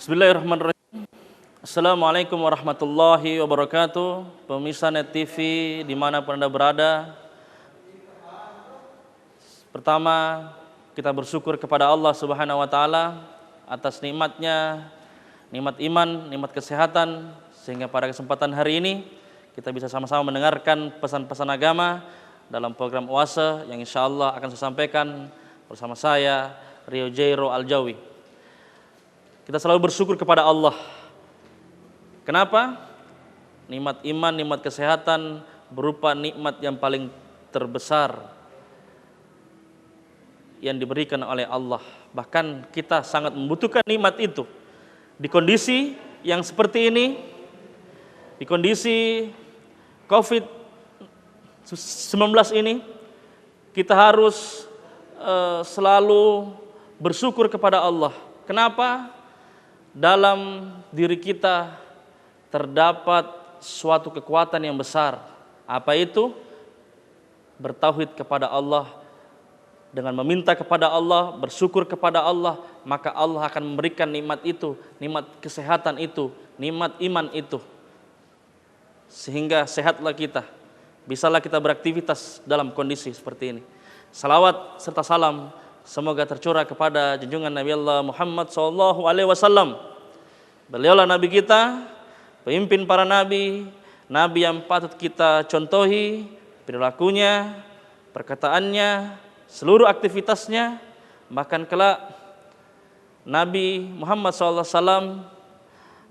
Bismillahirrahmanirrahim. Assalamualaikum warahmatullahi wabarakatuh. Pemirsa Net TV dimanapun Anda berada. Pertama, kita bersyukur kepada Allah Subhanahu wa Ta'ala atas nikmatnya, nikmat iman, nikmat kesehatan, sehingga pada kesempatan hari ini kita bisa sama-sama mendengarkan pesan-pesan agama dalam program Oase yang insya Allah akan saya sampaikan bersama saya, Rio Jairo Aljawi. Kita selalu bersyukur kepada Allah. Kenapa? Nikmat iman, nikmat kesehatan berupa nikmat yang paling terbesar yang diberikan oleh Allah. Bahkan kita sangat membutuhkan nikmat itu. Di kondisi yang seperti ini, di kondisi COVID-19 ini, kita harus selalu bersyukur kepada Allah. Kenapa? Dalam diri kita terdapat suatu kekuatan yang besar. Apa itu? Bertauhid kepada Allah. Dengan meminta kepada Allah, bersyukur kepada Allah, maka Allah akan memberikan nikmat itu, nikmat kesehatan itu, nikmat iman itu. Sehingga sehatlah kita, bisalah kita beraktivitas dalam kondisi seperti ini. Salawat serta salam semoga tercurah kepada junjungan Nabi Allah Muhammad SAW. Beliaulah Nabi kita, pemimpin para nabi, nabi yang patut kita contohi, perilakunya, perkataannya, seluruh aktivitasnya. Bahkan kelak Nabi Muhammad SAW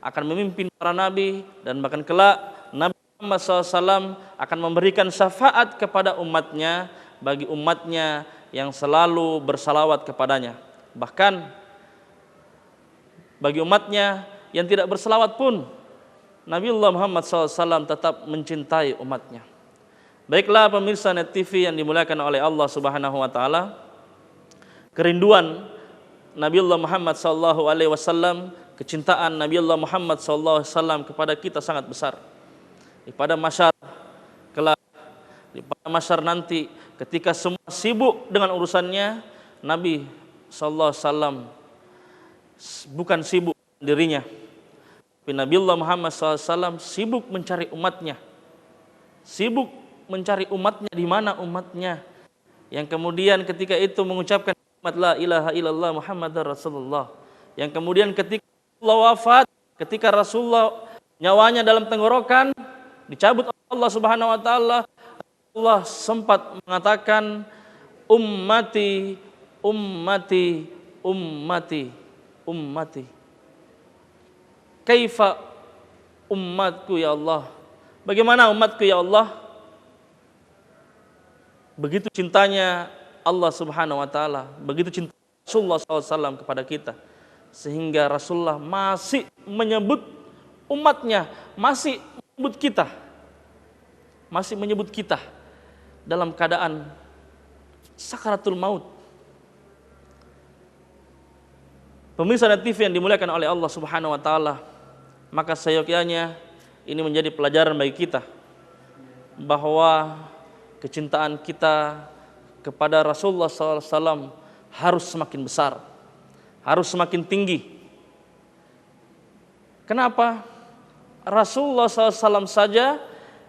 akan memimpin para nabi, dan bahkan kelak Nabi Muhammad SAW akan memberikan syafaat kepada umatnya, bagi umatnya yang selalu bersalawat kepadanya. Bahkan bagi umatnya yang tidak bersalawat pun, Nabiullah Muhammad SAW tetap mencintai umatnya. Baiklah pemirsa Net TV yang dimuliakan oleh Allah Subhanahu wa Ta'ala, kerinduan Nabiullah Muhammad SAW, kecintaan Nabiullah Muhammad SAW kepada kita sangat besar. Pada masyar kelak, pada masyar nanti, ketika semua sibuk dengan urusannya, Nabi SAW bukan sibuk dirinya, tapi Nabiullah Muhammad SAW sibuk mencari umatnya, sibuk mencari umatnya. Di mana umatnya? Yang kemudian ketika itu mengucapkan la ilaha illallah Muhammadar Rasulullah. Yang kemudian ketika Rasulullah wafat, ketika Rasulullah nyawanya dalam tenggorokan dicabut oleh Allah Subhanahu wa Ta'ala, Allah sempat mengatakan ummati, ummati, ummati, ummati. Kaifa ummatku ya Allah? Bagaimana umatku ya Allah? Begitu cintanya Allah Subhanahu wa Ta'ala, begitu cinta Rasulullah SAW kepada kita, sehingga Rasulullah masih menyebut umatnya, masih menyebut kita, masih menyebut kita dalam keadaan sakaratul maut. Pemirsa Net TV yang dimuliakan oleh Allah Subhanahu wa Ta'ala, maka seyogyanya ini menjadi pelajaran bagi kita bahwa kecintaan kita kepada Rasulullah SAW harus semakin besar, harus semakin tinggi. Kenapa? Rasulullah SAW saja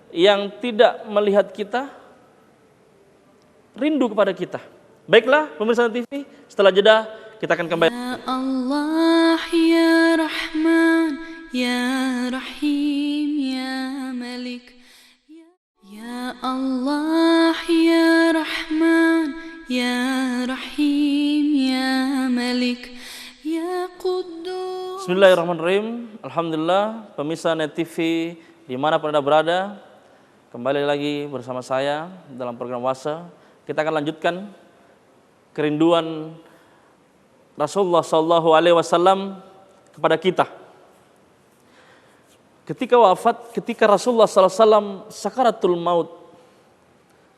yang tidak melihat kita rindu kepada kita. Baiklah pemirsa TV, setelah jeda kita akan kembali. Ya Allah ya Rahman ya Rahim ya Malik. Ya Allah ya Rahman ya Rahim ya Malik ya Quddus. Bismillahirrahmanirrahim. Alhamdulillah pemirsa Net TV dimanapun Anda berada, kembali lagi bersama saya dalam program Oase. Kita akan lanjutkan kerinduan Rasulullah SAW kepada kita. Ketika wafat, ketika Rasulullah SAW sakaratul maut,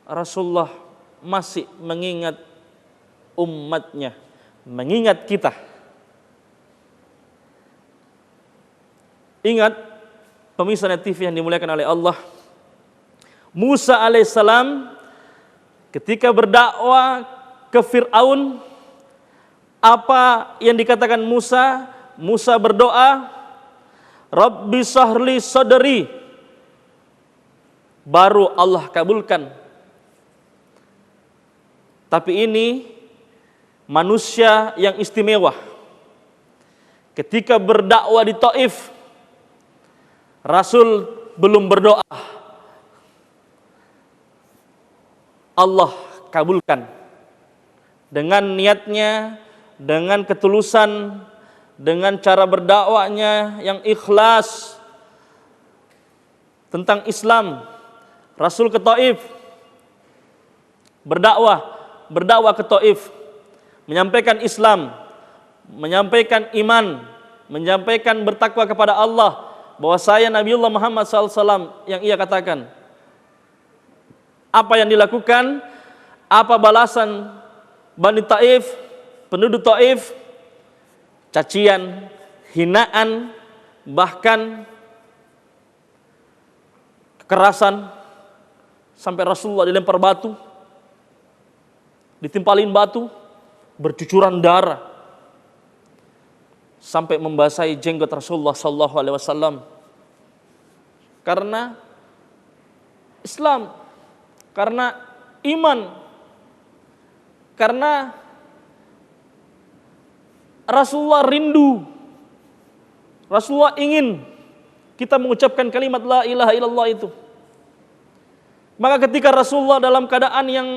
Rasulullah masih mengingat umatnya, mengingat kita. Ingat pemirsa Net TV yang dimuliakan oleh Allah, Musa alaihissalam ketika berdakwah ke Fir'aun, apa yang dikatakan Musa? Musa berdoa, Rabbi shrahli sadri, baru Allah kabulkan. Tapi ini manusia yang istimewa. Ketika berdakwah di Taif, Rasul belum berdoa, Allah kabulkan. Dengan niatnya, dengan ketulusan, dengan cara berdakwahnya yang ikhlas tentang Islam. Rasul ke Taif, berdakwah ke Taif, menyampaikan Islam, menyampaikan iman, menyampaikan bertakwa kepada Allah, bahwa saya Nabiullah Muhammad SAW yang ia katakan. Apa yang dilakukan? Apa balasan Bani Taif, penduduk Taif? Cacian, hinaan, bahkan kekerasan, sampai Rasulullah dilempar batu, ditimpalin batu, bercucuran darah, sampai membasahi jenggot Rasulullah SAW. Karena Islam, karena iman, karena Rasulullah rindu, Rasulullah ingin kita mengucapkan kalimat la ilaha illallah itu. Maka ketika Rasulullah dalam keadaan yang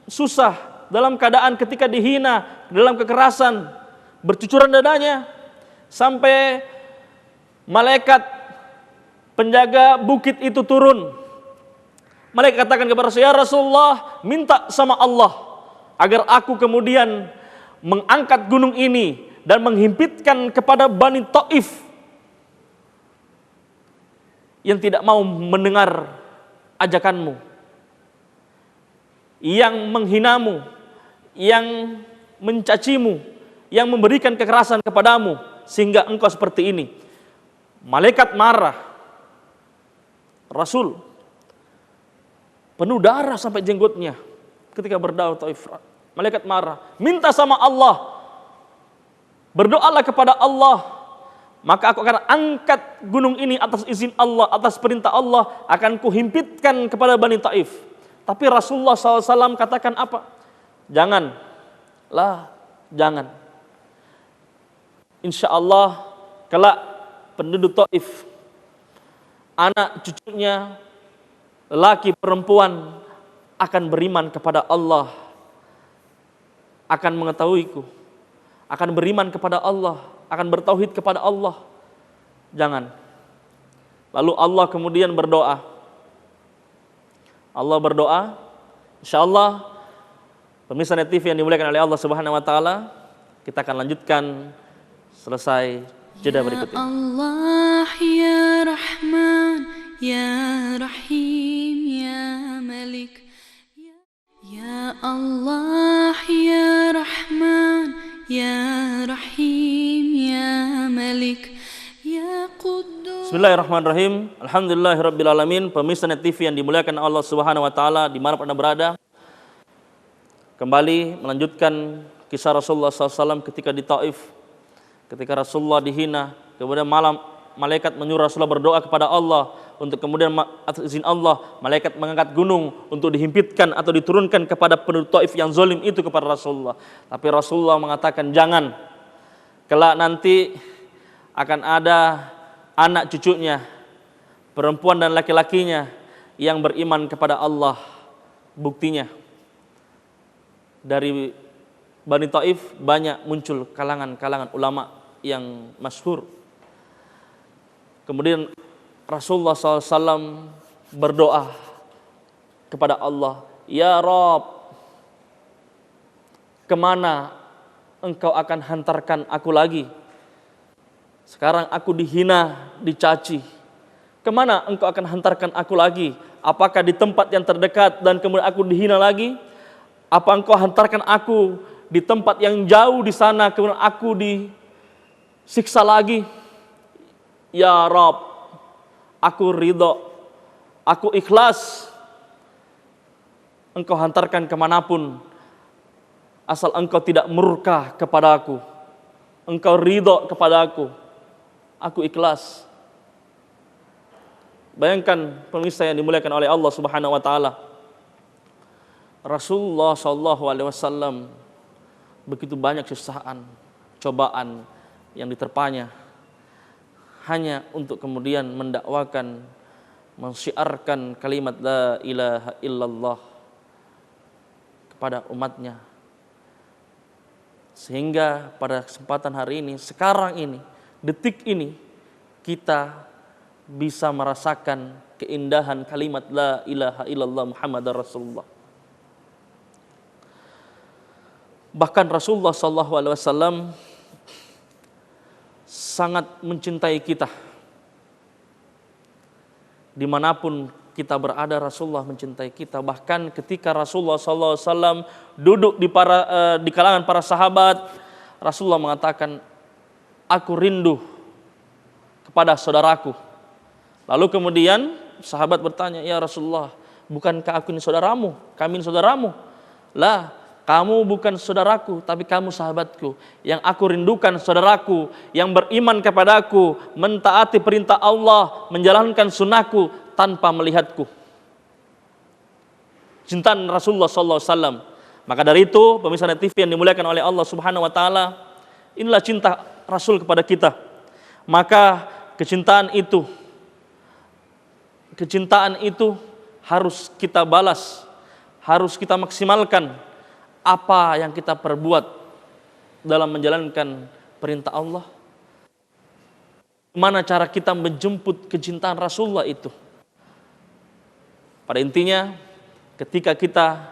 susah, dalam keadaan ketika dihina, dalam kekerasan, bercucuran dadanya, sampai malaikat penjaga bukit itu turun. Malaikat katakan kepada Rasulullah, ya Rasulullah, minta sama Allah agar aku kemudian mengangkat gunung ini dan menghimpitkan kepada Bani Taif yang tidak mau mendengar ajakanmu, yang menghinamu, yang mencacimu, yang memberikan kekerasan kepadamu, sehingga engkau seperti ini. Malaikat marah. Rasul penuh darah sampai jenggotnya ketika berdakwah Taif. Malaikat marah, minta sama Allah, berdoalah kepada Allah, maka aku akan angkat gunung ini atas izin Allah, atas perintah Allah, akan kuhimpitkan kepada Bani Taif. Tapi Rasulullah SAW katakan apa? Jangan, jangan. Insya Allah kelak penduduk Taif, anak cucunya, laki perempuan, akan beriman kepada Allah, akan mengetahuiku, akan beriman kepada Allah, akan bertauhid kepada Allah. Jangan. Lalu Allah kemudian berdoa. Allah berdoa, insyaallah pemirsa Net TV yang dimuliakan oleh Allah Subhanahu wa taala, kita akan lanjutkan selesai jeda berikut ini. Ya Allah ya Rahman ya Rahim ya Malik. Ya Allah ya Rahman ya Rahim ya Malik ya Quddus. Bismillahirrahmanirrahim. Alhamdulillahirabbil alamin. Pemirsa Net TV yang dimuliakan Allah Subhanahu wa taala dimanapun Anda berada, kembali melanjutkan kisah Rasulullah SAW ketika di Taif, ketika Rasulullah dihina, kemudian malam malaikat menyuruh Rasulullah berdoa kepada Allah untuk kemudian atas izin Allah malaikat mengangkat gunung untuk dihimpitkan atau diturunkan kepada penduduk Taif yang zalim itu kepada Rasulullah. Tapi Rasulullah mengatakan jangan, kelak nanti akan ada anak cucunya, perempuan dan laki-lakinya yang beriman kepada Allah. Buktinya dari Bani Taif banyak muncul kalangan-kalangan ulama yang masyhur. Kemudian Rasulullah SAW berdoa kepada Allah, ya Rabb, kemana engkau akan hantarkan aku lagi? Sekarang aku dihina, dicaci. Kemana engkau akan hantarkan aku lagi? Apakah di tempat yang terdekat dan kemudian aku dihina lagi? Apa engkau hantarkan aku di tempat yang jauh di sana kemudian aku disiksa lagi? Ya Rabb, aku ridho, aku ikhlas. Engkau hantarkan kemanapun, asal engkau tidak murka kepada aku, engkau ridho kepada aku ikhlas. Bayangkan pemirsa yang dimuliakan oleh Allah Subhanahu wa taala. Rasulullah sallallahu alaihi wasallam begitu banyak kesusahan, cobaan yang diterpanya hanya untuk kemudian mendakwakan, mensyiarkan kalimat la ilaha illallah kepada umatnya. Sehingga pada kesempatan hari ini, sekarang ini, detik ini, kita bisa merasakan keindahan kalimat la ilaha illallah Muhammadar Rasulullah. Bahkan Rasulullah sallallahu alaihi wasallam sangat mencintai kita. Dimanapun kita berada, Rasulullah mencintai kita. Bahkan ketika Rasulullah sallallahu alaihi wasallam duduk di kalangan para sahabat, Rasulullah mengatakan, aku rindu kepada saudaraku. Lalu kemudian sahabat bertanya, ya Rasulullah, bukankah aku ini saudaramu? Kami ini saudaramu. Lah, kamu bukan saudaraku, tapi kamu sahabatku. Yang aku rindukan saudaraku yang beriman kepadaku, mentaati perintah Allah, menjalankan sunnahku tanpa melihatku. Cintaan Rasulullah SAW. Maka dari itu, pemirsa TV yang dimuliakan oleh Allah Subhanahu Wa Taala, inilah cinta Rasul kepada kita. Maka kecintaan itu harus kita balas, harus kita maksimalkan. Apa yang kita perbuat dalam menjalankan perintah Allah? Gimana cara kita menjemput kecintaan Rasulullah itu? Pada intinya, ketika kita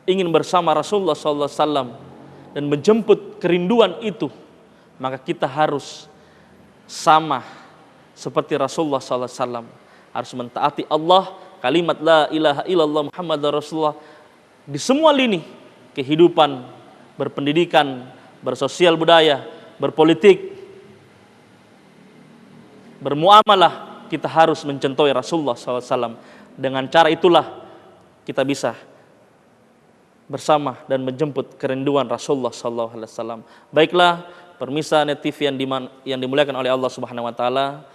ingin bersama Rasulullah SAW dan menjemput kerinduan itu, maka kita harus sama seperti Rasulullah SAW, harus mentaati Allah, kalimat la ilaha illallah Muhammadar Rasulullah di semua lini kehidupan, berpendidikan, bersosial budaya, berpolitik, bermuamalah, kita harus mencontohi Rasulullah SAW. Dengan cara itulah kita bisa bersama dan menjemput kerinduan Rasulullah SAW. Baiklah, pemirsa Net TV yang dimuliakan oleh Allah Subhanahu Wa Taala,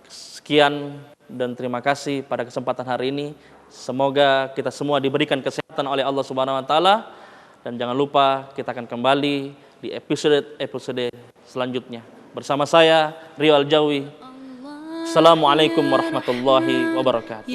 sekian dan terima kasih pada kesempatan hari ini. Semoga kita semua diberikan kesehatan oleh Allah Subhanahu Wa Taala. Dan jangan lupa kita akan kembali di episode selanjutnya. Bersama saya, Rio Aljawi. Assalamualaikum warahmatullahi wabarakatuh.